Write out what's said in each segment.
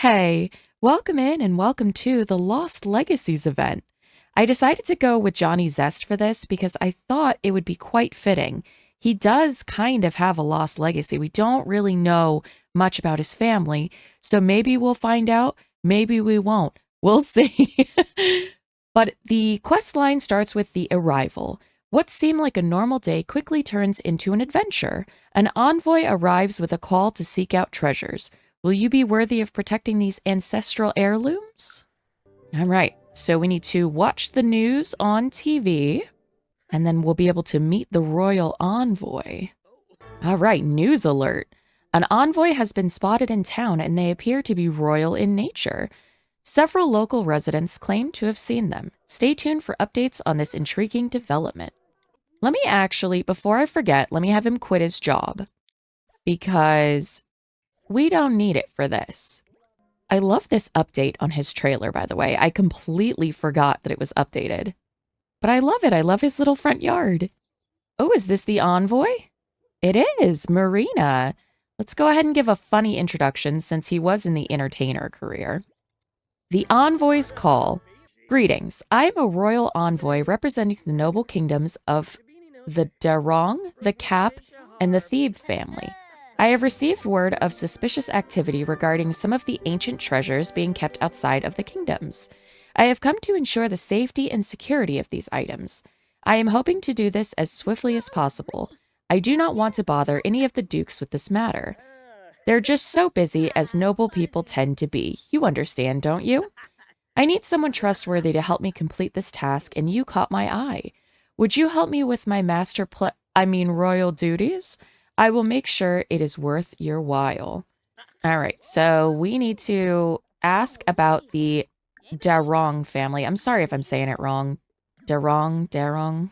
Hey, welcome in and welcome to the Lost Legacies event. I decided to go with Johnny Zest for this because I thought it would be quite fitting. He does kind of have a lost legacy. We don't really know much about his family, so maybe we'll find out, maybe we won't. We'll see. But the quest line starts with the arrival. What seemed like a normal day quickly turns into an adventure. An envoy arrives with a call to seek out treasures. Will you be worthy of protecting these ancestral heirlooms? All right, so we need to watch the news on TV, and then we'll be able to meet the royal envoy. All right, news alert. An envoy has been spotted in town, and they appear to be royal in nature. Several local residents claim to have seen them. Stay tuned for updates on this intriguing development. Let me actually, before I forget, let me have him quit his job, because we don't need it for this. I love this update on his trailer, by the way. I completely forgot that it was updated. But I love it. I love his little front yard. Oh, is this the envoy? It is, Marina. Let's go ahead and give a funny introduction since he was in the entertainer career. The envoy's call. Greetings. I am a royal envoy representing the noble kingdoms of the Darong, the Cap, and the Thebe family. I have received word of suspicious activity regarding some of the ancient treasures being kept outside of the kingdoms. I have come to ensure the safety and security of these items. I am hoping to do this as swiftly as possible. I do not want to bother any of the dukes with this matter. They're just so busy, as noble people tend to be. You understand, don't you? I need someone trustworthy to help me complete this task, and you caught my eye. Would you help me with my royal duties? I will make sure it is worth your while. All right, so we need to ask about the Darong family. I'm sorry if I'm saying it wrong. Darong.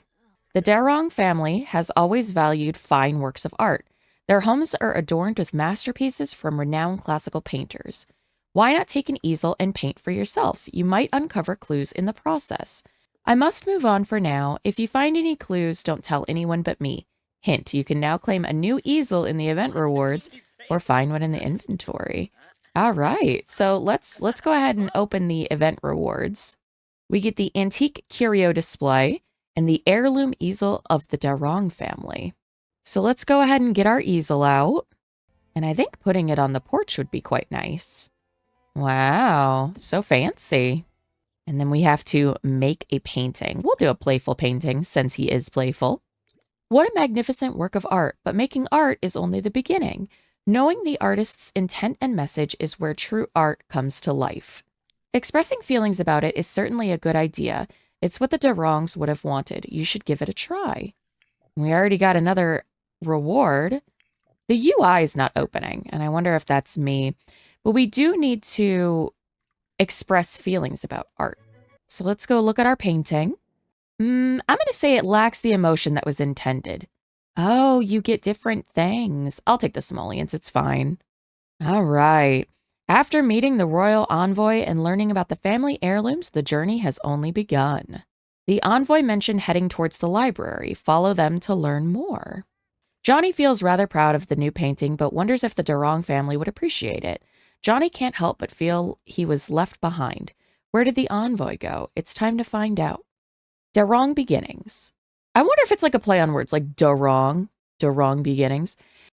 The Darong family has always valued fine works of art. Their homes are adorned with masterpieces from renowned classical painters. Why not take an easel and paint for yourself? You might uncover clues in the process. I must move on for now. If you find any clues, don't tell anyone but me. Hint, you can now claim a new easel in the event rewards or find one in the inventory. All right, so let's go ahead and open the event rewards. We get the antique curio display and the heirloom easel of the Darong family. So let's go ahead and get our easel out. And I think putting it on the porch would be quite nice. Wow, so fancy. And then we have to make a painting. We'll do a playful painting since he is playful. What a magnificent work of art, but making art is only the beginning. Knowing the artist's intent and message is where true art comes to life. Expressing feelings about it is certainly a good idea. It's what the Darongs would have wanted. You should give it a try. We already got another reward. The UI is not opening, and I wonder if that's me. But we do need to express feelings about art. So let's go look at our painting. I'm going to say it lacks the emotion that was intended. Oh, you get different things. I'll take the simoleons. It's fine. All right. After meeting the royal envoy and learning about the family heirlooms, the journey has only begun. The envoy mentioned heading towards the library. Follow them to learn more. Johnny feels rather proud of the new painting, but wonders if the Darong family would appreciate it. Johnny can't help but feel he was left behind. Where did the envoy go? It's time to find out. Darong Beginnings. I wonder if it's like a play on words, like Darong Beginnings.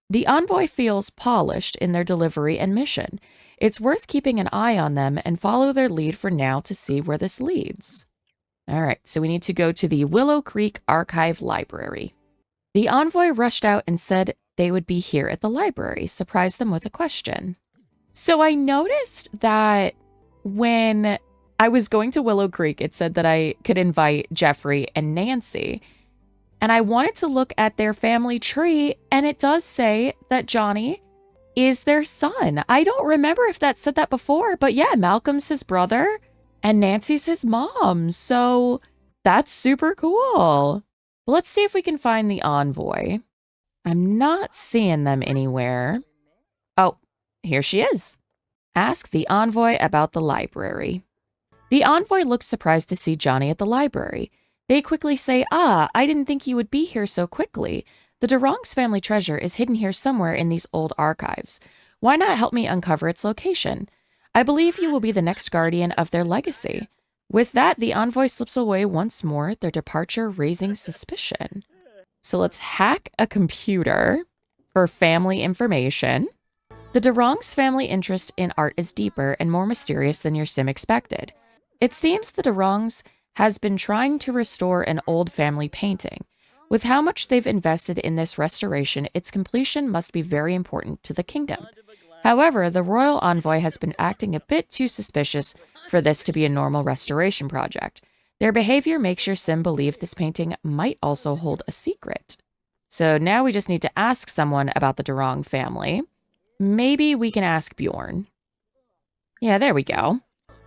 The envoy feels polished in their delivery and mission. It's worth keeping an eye on them and follow their lead for now to see where this leads. All right, so we need to go to the Willow Creek Archive Library. The envoy rushed out and said they would be here at the library, surprised them with a question. So I noticed that when I was going to Willow Creek, it said that I could invite Jeffrey and Nancy. And I wanted to look at their family tree, and it does say that Johnny is their son. I don't remember if that said that before, but yeah, Malcolm's his brother, and Nancy's his mom. So that's super cool. Let's see if we can find the envoy. I'm not seeing them anywhere. Oh, here she is. Ask the envoy about the library. The envoy looks surprised to see Johnny at the library. They quickly say, I didn't think you would be here so quickly. The Darong's family treasure is hidden here somewhere in these old archives. Why not help me uncover its location? I believe you will be the next guardian of their legacy. With that, the envoy slips away once more, their departure raising suspicion. So let's hack a computer for family information. The Durong's family interest in art is deeper and more mysterious than your sim expected. It seems the Durong's has been trying to restore an old family painting. With how much they've invested in this restoration, its completion must be very important to the kingdom. However, the royal envoy has been acting a bit too suspicious for this to be a normal restoration project. Their behavior makes your sim believe this painting might also hold a secret. So now we just need to ask someone about the Durong family. Maybe we can ask Bjorn. Yeah, there we go.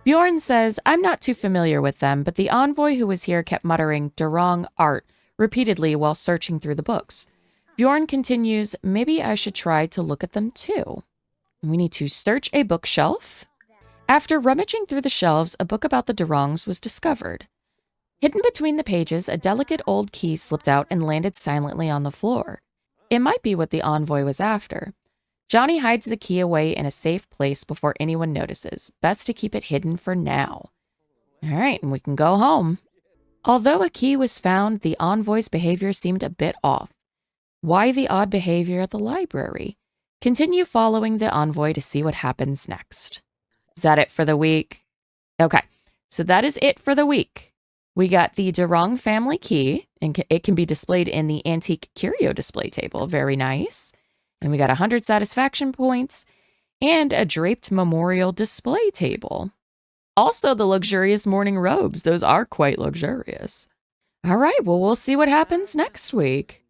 Bjorn says, I'm not too familiar with them, but the envoy who was here kept muttering Durong art repeatedly while searching through the books. Bjorn continues, maybe I should try to look at them too. We need to search a bookshelf. After rummaging through the shelves, a book about the Durongs was discovered. Hidden between the pages, a delicate old key slipped out and landed silently on the floor. It might be what the envoy was after. Johnny hides the key away in a safe place before anyone notices. Best to keep it hidden for now. All right, and we can go home. Although a key was found, the envoy's behavior seemed a bit off. Why the odd behavior at the library? Continue following the envoy to see what happens next. Is that it for the week? Okay, so that is it for the week. We got the Durong family key, and it can be displayed in the antique curio display table. Very nice. And we got 100 satisfaction points and a draped memorial display table. Also, the luxurious morning robes. Those are quite luxurious. All right, well, we'll see what happens next week.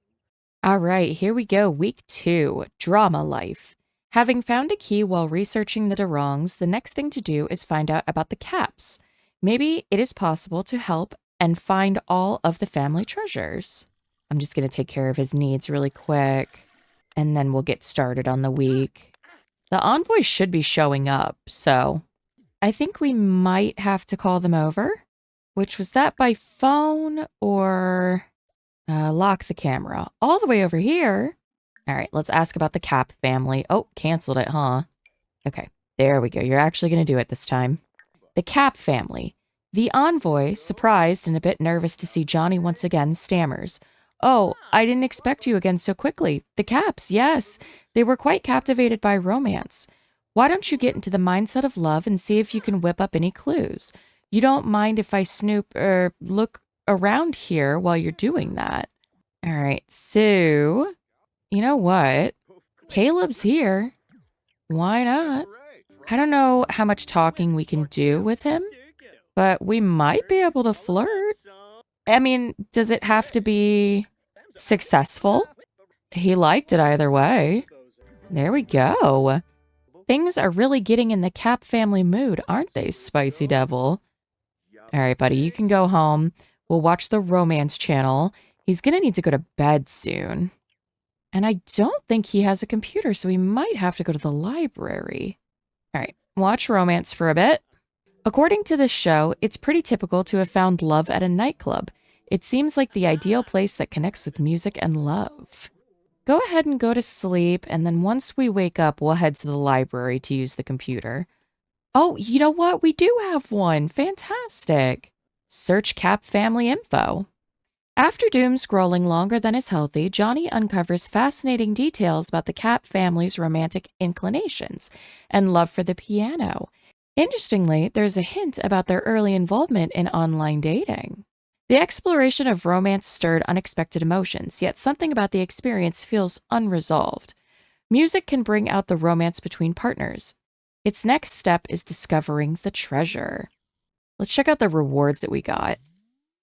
All right, here we go. Week 2, Drama Life. Having found a key while researching the Durongs, the next thing to do is find out about the caps. Maybe it is possible to help and find all of the family treasures. I'm just going to take care of his needs really quick, and then we'll get started on the week. The envoy should be showing up, so I think we might have to call them over. Which was that by phone or lock the camera? All the way over here. All right, let's ask about the Cap family. Oh, canceled it, huh? Okay, there we go. You're actually going to do it this time. The Cap family. The envoy, surprised and a bit nervous to see Johnny once again, stammers. Oh, I didn't expect you again so quickly. The Caps, yes. They were quite captivated by romance. Why don't you get into the mindset of love and see if you can whip up any clues? You don't mind if I snoop or look around here while you're doing that? All right, so, you know what? Caleb's here. Why not? I don't know how much talking we can do with him, but we might be able to flirt. I mean, does it have to be successful? He liked it either way. There we go. Things are really getting in the Cap family mood, aren't they, Spicy Devil? All right, buddy, you can go home. We'll watch the romance channel. He's going to need to go to bed soon. And I don't think he has a computer, so he might have to go to the library. All right, watch romance for a bit. According to this show, it's pretty typical to have found love at a nightclub. It seems like the ideal place that connects with music and love. Go ahead and go to sleep, and then once we wake up, we'll head to the library to use the computer. Oh, you know what? We do have one. Fantastic. Search Cap family info. After doom scrolling longer than is healthy, Johnny uncovers fascinating details about the Cap family's romantic inclinations and love for the piano. Interestingly, there's a hint about their early involvement in online dating. The exploration of romance stirred unexpected emotions, yet something about the experience feels unresolved. Music can bring out the romance between partners. Its next step is discovering the treasure. Let's check out the rewards that we got.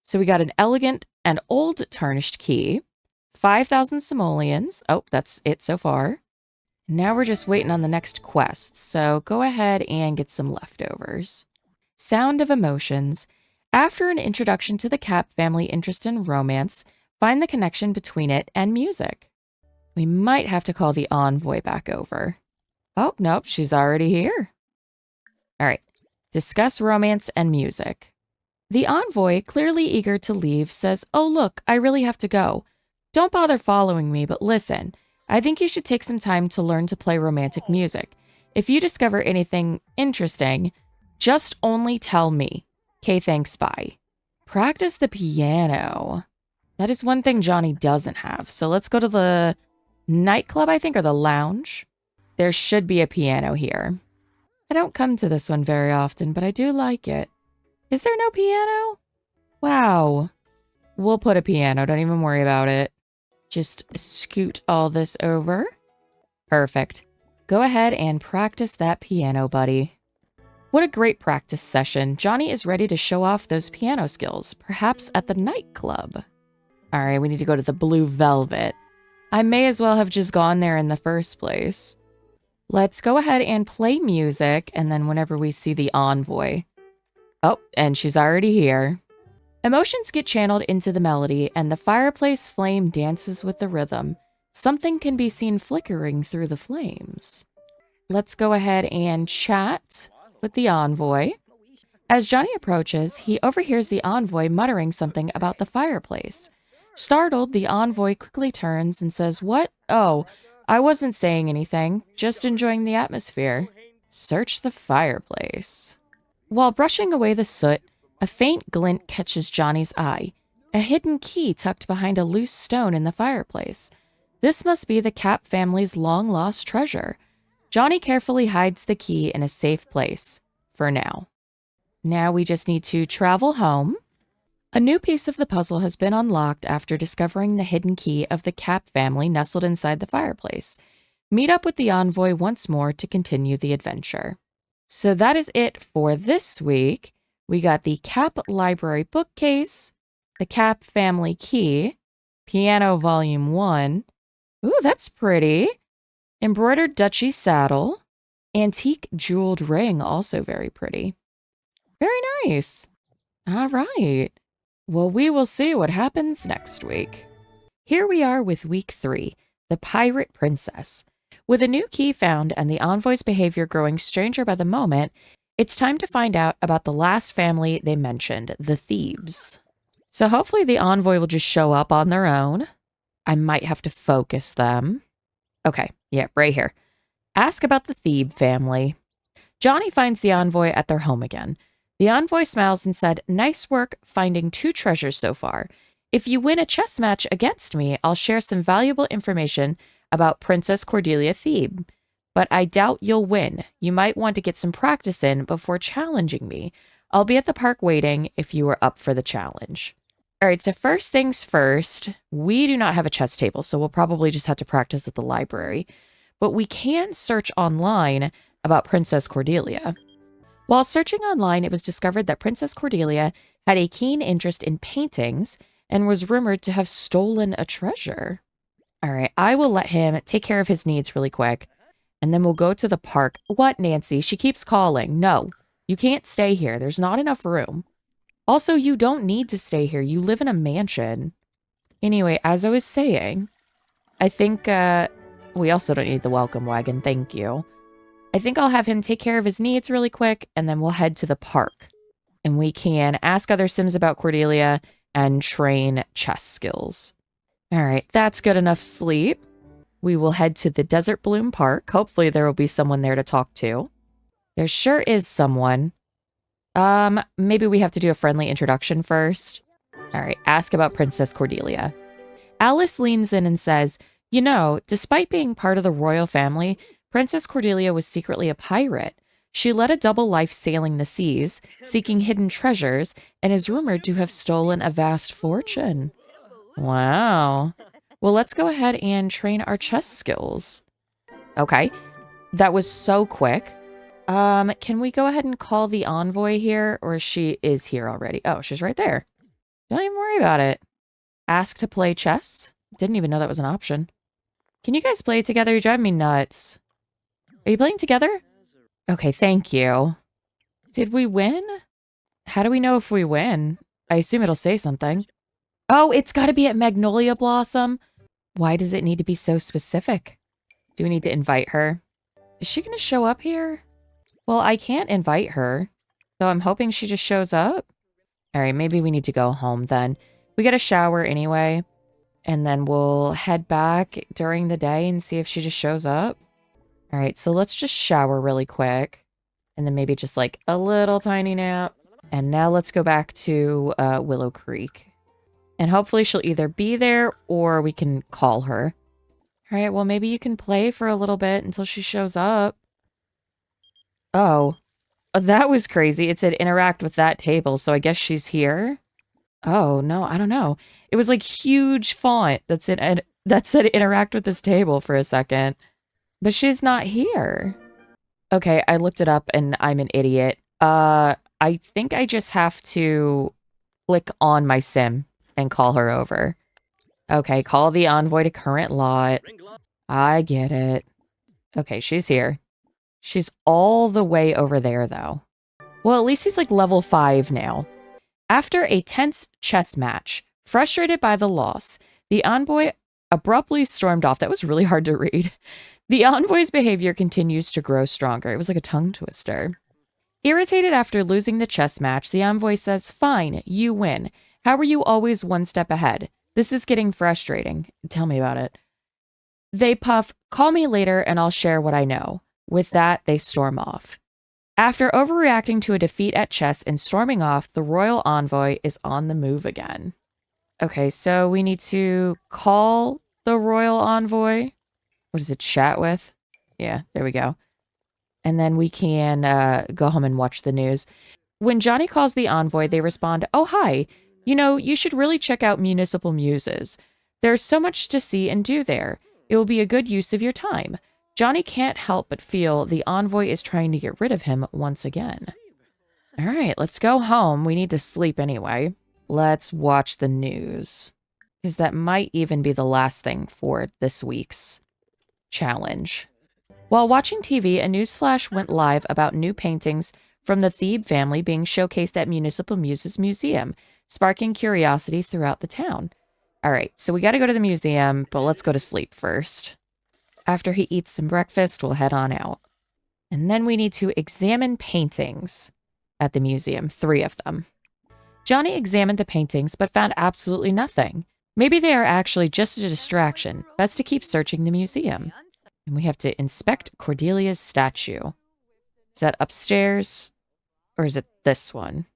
So we got an elegant and old tarnished key, 5,000 simoleons. Oh, that's it so far. Now we're just waiting on the next quest, so go ahead and get some leftovers. Sound of Emotions. After an introduction to the Cap family interest in romance, find the connection between it and music. We might have to call the envoy back over. Oh, nope, she's already here. All right, discuss romance and music. The envoy, clearly eager to leave, says, oh, look, I really have to go. Don't bother following me, but listen. I think you should take some time to learn to play romantic music. If you discover anything interesting, just only tell me. Okay, thanks, bye. Practice the piano. That is one thing Johnny doesn't have. So let's go to the nightclub, I think, or the lounge. There should be a piano here. I don't come to this one very often, but I do like it. Is there no piano? Wow. We'll put a piano. Don't even worry about it. Just scoot all this over. Perfect. Go ahead and practice that piano, buddy. What a great practice session. Johnny is ready to show off those piano skills, perhaps at the nightclub. All right, we need to go to the Blue Velvet. I may as well have just gone there in the first place. Let's go ahead and play music, and then whenever we see the envoy. Oh, and she's already here. Emotions get channeled into the melody, and the fireplace flame dances with the rhythm. Something can be seen flickering through the flames. Let's go ahead and chat with the envoy. As Johnny approaches, he overhears the envoy muttering something about the fireplace. Startled, the envoy quickly turns and says, "What? Oh, I wasn't saying anything, just enjoying the atmosphere. Search the fireplace." While brushing away the soot, a faint glint catches Johnny's eye, a hidden key tucked behind a loose stone in the fireplace. This must be the Cap family's long-lost treasure. Johnny carefully hides the key in a safe place, for now. Now we just need to travel home. A new piece of the puzzle has been unlocked after discovering the hidden key of the Cap family nestled inside the fireplace. Meet up with the envoy once more to continue the adventure. So that is it for this week. We got the Cap Library bookcase, the Cap family key, piano volume 1. Ooh, that's pretty. Embroidered duchy saddle, antique jeweled ring, also very pretty. Very nice. All right. Well, we will see what happens next week. Here we are with week 3, the Pirate Princess. With a new key found and the envoy's behavior growing stranger by the moment, it's time to find out about the last family they mentioned, the thieves. So hopefully the envoy will just show up on their own. I might have to focus them. Okay, yeah, right here. Ask about the Thief family. Johnny finds the envoy at their home again. The envoy smiles and said, "Nice work finding 2 treasures so far. If you win a chess match against me, I'll share some valuable information about Princess Cordelia Thebe. But I doubt you'll win. You might want to get some practice in before challenging me. I'll be at the park waiting if you are up for the challenge." All right, so first things first, we do not have a chess table, so we'll probably just have to practice at the library. But we can search online about Princess Cordelia. While searching online, it was discovered that Princess Cordelia had a keen interest in paintings and was rumored to have stolen a treasure. All right, I will let him take care of his needs really quick, and then we'll go to the park. What, Nancy? She keeps calling. No, you can't stay here. There's not enough room. Also, you don't need to stay here. You live in a mansion. Anyway, as I was saying, I think we also don't need the welcome wagon. Thank you. I think I'll have him take care of his needs really quick, and then we'll head to the park. And we can ask other Sims about Cordelia and train chess skills. All right, that's good enough sleep. We will head to the Desert Bloom Park. Hopefully there will be someone there to talk to. There sure is someone. Maybe we have to do a friendly introduction first. All right, ask about Princess Cordelia. Alice leans in and says, "You know, despite being part of the royal family, Princess Cordelia was secretly a pirate. She led a double life sailing the seas, seeking hidden treasures, and is rumored to have stolen a vast fortune." Wow. Well, let's go ahead and train our chess skills. Okay, that was so quick. Can we go ahead and call the envoy here, or she is here already? Oh, she's right there. Don't even worry about it. Ask to play chess? Didn't even know that was an option. Can you guys play together? You're driving me nuts. Are you playing together? Okay, thank you. Did we win? How do we know if we win? I assume it'll say something. Oh, it's got to be at Magnolia Blossom. Why does it need to be so specific? Do we need to invite her? Is she going to show up here? Well, I can't invite her, so I'm hoping she just shows up. All right, maybe we need to go home then. We get a shower anyway, and then we'll head back during the day and see if she just shows up. All right, so let's just shower really quick. And then maybe just like a little tiny nap. And now let's go back to Willow Creek. And hopefully she'll either be there or we can call her. All right, well, maybe you can play for a little bit until she shows up. Oh, that was crazy. It said interact with that table, so I guess she's here. Oh, no, I don't know. It was like huge font that said interact with this table for a second. But she's not here. Okay, I looked it up and I'm an idiot. I think I just have to click on my sim and call her over. Okay, call the envoy to current lot. I get it. Okay, she's here. She's all the way over there, though. Well, at least he's like level 5 now. After a tense chess match, frustrated by the loss, the envoy abruptly stormed off. That was really hard to read. The envoy's behavior continues to grow stronger. It was like a tongue twister. Irritated after losing the chess match, the envoy says, "Fine, you win. How are you always one step ahead? This is getting frustrating. Tell me about it." They puff, "Call me later and I'll share what I know." With that, they storm off. After overreacting to a defeat at chess and storming off, the royal envoy is on the move again. Okay, so we need to call the royal envoy. What is it, chat with? Yeah, there we go. And then we can go home and watch the news. When Johnny calls the envoy, they respond, "Oh, hi. You know, you should really check out Municipal Muses. There's so much to see and do there. It will be a good use of your time." Johnny can't help but feel the envoy is trying to get rid of him once again. All right, let's go home. We need to sleep anyway. Let's watch the news, because that might even be the last thing for this week's challenge. While watching TV, a newsflash went live about new paintings from the Thebe family being showcased at Municipal Muses Museum, sparking curiosity throughout the town. All right, so we got to go to the museum, but let's go to sleep first. After he eats some breakfast, we'll head on out. And then we need to examine paintings at the museum, 3 of them. Johnny examined the paintings, but found absolutely nothing. Maybe they are actually just a distraction. Best to keep searching the museum. And we have to inspect Cordelia's statue. Is that upstairs? Or is it this one?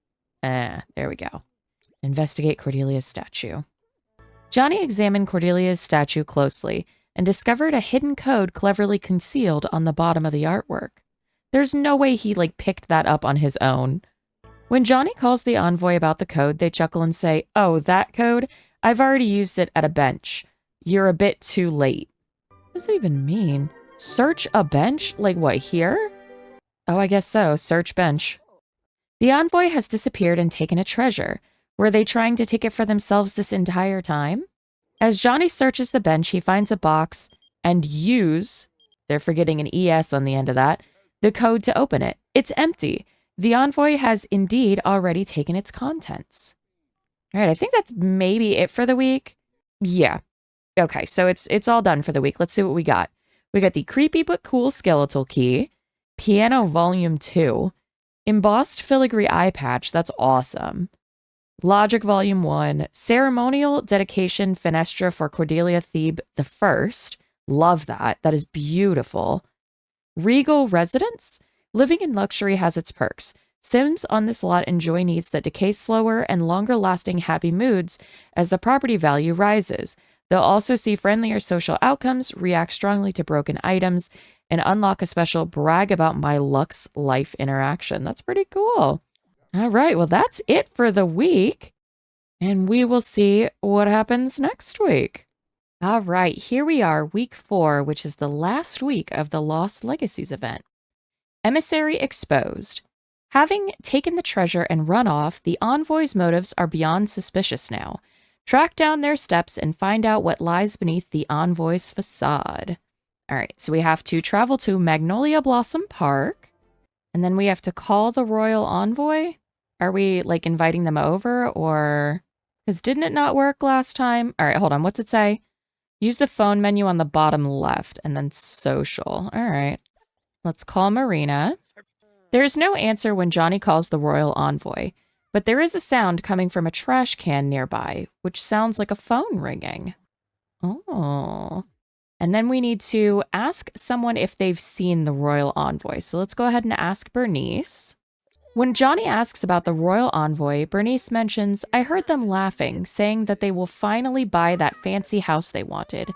There we go. Investigate Cordelia's statue. Johnny examined Cordelia's statue closely and discovered a hidden code cleverly concealed on the bottom of the artwork. There's no way he, picked that up on his own. When Johnny calls the envoy about the code, they chuckle and say, "Oh, that code? I've already used it at a bench. You're a bit too late." What does that even mean? Search a bench? Like what, here? Oh, I guess so. Search bench. The envoy has disappeared and taken a treasure. Were they trying to take it for themselves this entire time? As Johnny searches the bench, he finds a box and they're forgetting an ES on the end of that, the code to open it. It's empty. The envoy has indeed already taken its contents. All right, I think that's maybe it for the week. Yeah. Okay, so it's all done for the week. Let's see what we got. We got the creepy but cool skeletal key, piano volume 2, embossed filigree eye patch. That's awesome. Logic volume 1, ceremonial dedication fenestra for Cordelia Thebe the First. Love that. That is beautiful. Regal residence. Living in luxury has its perks. Sims on this lot enjoy needs that decay slower and longer-lasting happy moods as the property value rises. They'll also see friendlier social outcomes, react strongly to broken items, and unlock a special brag about my Lux life interaction. That's pretty cool. All right, well, that's it for the week. And we will see what happens next week. All right, here we are, week 4, which is the last week of the Lost Legacies event. Emissary exposed. Having taken the treasure and run off, the envoy's motives are beyond suspicious now. Track down their steps and find out what lies beneath the envoy's facade. All right, so we have to travel to Magnolia Blossom Park, and then we have to call the royal envoy. Are we, inviting them over, or... Because didn't it not work last time? All right, hold on. What's it say? Use the phone menu on the bottom left, and then social. All right. Let's call Marina. There's no answer when Johnny calls the royal envoy, but there is a sound coming from a trash can nearby, which sounds like a phone ringing. Oh. And then we need to ask someone if they've seen the royal envoy. So let's go ahead and ask Bernice. When Johnny asks about the royal envoy, Bernice mentions, I heard them laughing, saying that they will finally buy that fancy house they wanted.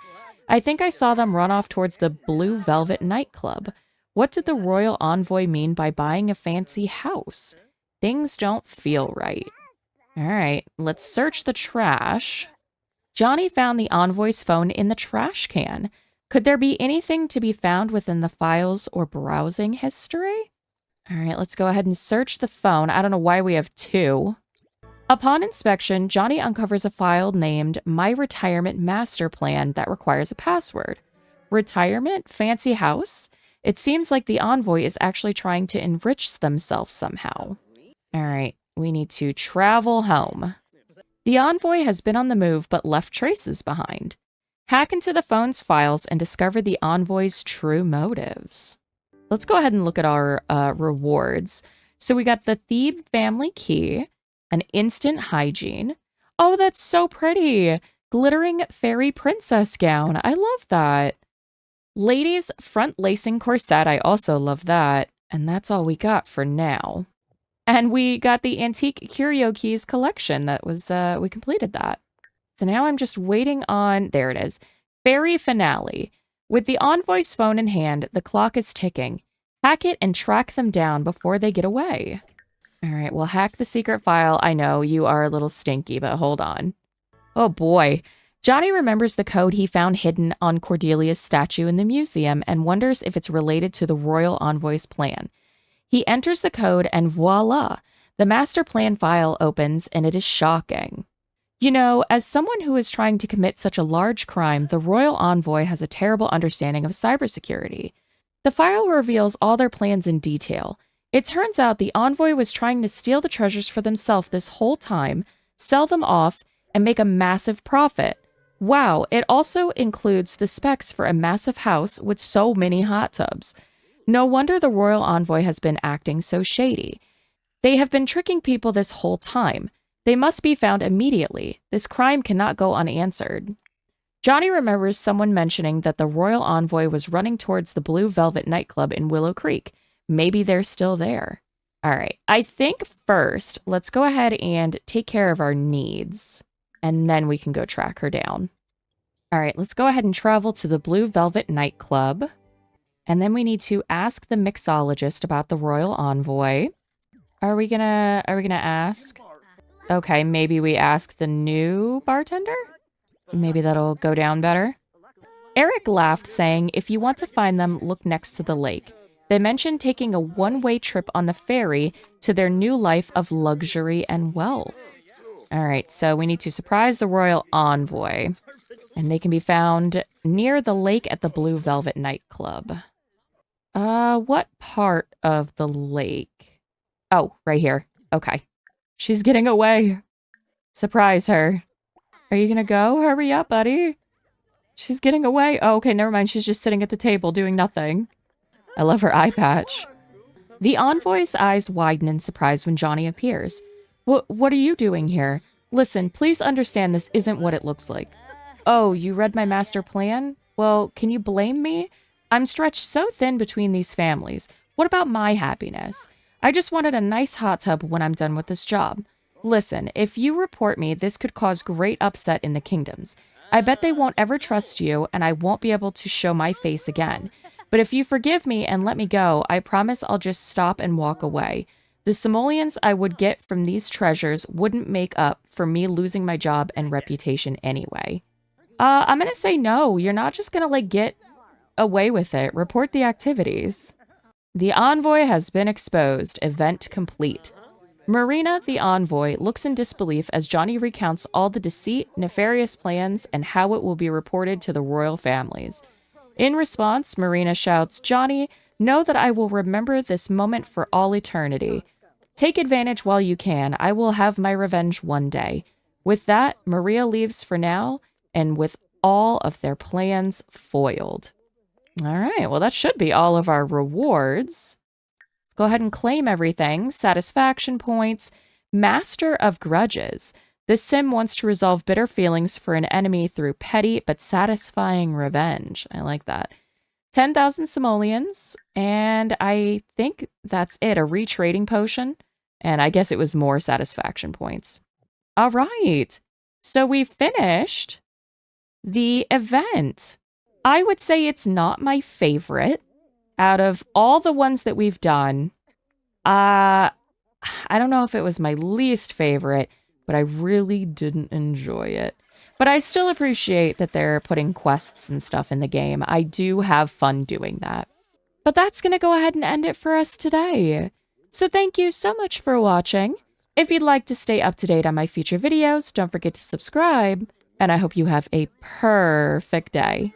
I think I saw them run off towards the Blue Velvet nightclub. What did the royal envoy mean by buying a fancy house? Things don't feel right. All right, let's search the trash. Johnny found the envoy's phone in the trash can. Could there be anything to be found within the files or browsing history? All right, let's go ahead and search the phone. I don't know why we have two. Upon inspection, Johnny uncovers a file named My Retirement Master Plan that requires a password. Retirement? Fancy house? It seems like the envoy is actually trying to enrich themselves somehow. All right, we need to travel home. The envoy has been on the move but left traces behind. Hack into the phone's files and discover the envoy's true motives. Let's go ahead and look at our rewards. So we got the Thebe family key, an instant hygiene. Oh, that's so pretty. Glittering fairy princess gown. I love that. Ladies front lacing corset. I also love that. And that's all we got for now. And we got the antique curio keys collection. That was, we completed that. So now I'm just waiting on, there it is. Fairy finale. With the envoy's phone in hand, the clock is ticking. Hack it and track them down before they get away. All right, we'll hack the secret file. I know, you are a little stinky, but hold on. Oh boy. Johnny remembers the code he found hidden on Cordelia's statue in the museum and wonders if it's related to the royal envoy's plan. He enters the code and voila, the master plan file opens and it is shocking. You know, as someone who is trying to commit such a large crime, the royal envoy has a terrible understanding of cybersecurity. The file reveals all their plans in detail. It turns out the envoy was trying to steal the treasures for themselves this whole time, sell them off, and make a massive profit. Wow, it also includes the specs for a massive house with so many hot tubs. No wonder the royal envoy has been acting so shady. They have been tricking people this whole time. They must be found immediately. This crime cannot go unanswered. Johnny remembers someone mentioning that the royal envoy was running towards the Blue Velvet nightclub in Willow Creek. Maybe they're still there. All right, I think first, let's go ahead and take care of our needs, and then we can go track her down. All right, let's go ahead and travel to the Blue Velvet nightclub. And then we need to ask the mixologist about the royal envoy. Are we gonna ask? Okay, maybe we ask the new bartender? Maybe that'll go down better. Eric laughed, saying, if you want to find them, look next to the lake. They mentioned taking a one-way trip on the ferry to their new life of luxury and wealth. All right, so we need to surprise the royal envoy. And they can be found near the lake at the Blue Velvet nightclub. What part of the lake? Oh, right here. Okay. She's getting away. Surprise her. Are you gonna go? Hurry up, buddy. She's getting away. Oh, okay, never mind. She's just sitting at the table doing nothing. I love her eye patch. The envoy's eyes widen in surprise when Johnny appears. What are you doing here? Listen, please understand this isn't what it looks like. Oh, you read my master plan? Well, can you blame me? I'm stretched so thin between these families. What about my happiness? I just wanted a nice hot tub when I'm done with this job. Listen, if you report me, this could cause great upset in the kingdoms. I bet they won't ever trust you, and I won't be able to show my face again. But if you forgive me and let me go, I promise I'll just stop and walk away. The simoleons I would get from these treasures wouldn't make up for me losing my job and reputation anyway. I'm gonna say no. You're not just gonna, get away with it. Report the activities. The envoy has been exposed. Event complete. Marina, the envoy, looks in disbelief as Johnny recounts all the deceit, nefarious plans, and how it will be reported to the royal families. In response, Marina shouts, Johnny, know that I will remember this moment for all eternity. Take advantage while you can. I will have my revenge one day. With that, Maria leaves for now, and with all of their plans foiled. All right, well, that should be all of our rewards. Let's go ahead and claim everything. Satisfaction points. Master of Grudges. This sim wants to resolve bitter feelings for an enemy through petty but satisfying revenge. I like that. 10,000 simoleons, and I think that's it. A retrading potion, and I guess it was more satisfaction points. All right. So we finished the event. I would say it's not my favorite. Out of all the ones that we've done, I don't know if it was my least favorite, but I really didn't enjoy it. But I still appreciate that they're putting quests and stuff in the game. I do have fun doing that. But that's going to go ahead and end it for us today. So thank you so much for watching. If you'd like to stay up to date on my future videos, don't forget to subscribe. And I hope you have a perfect day.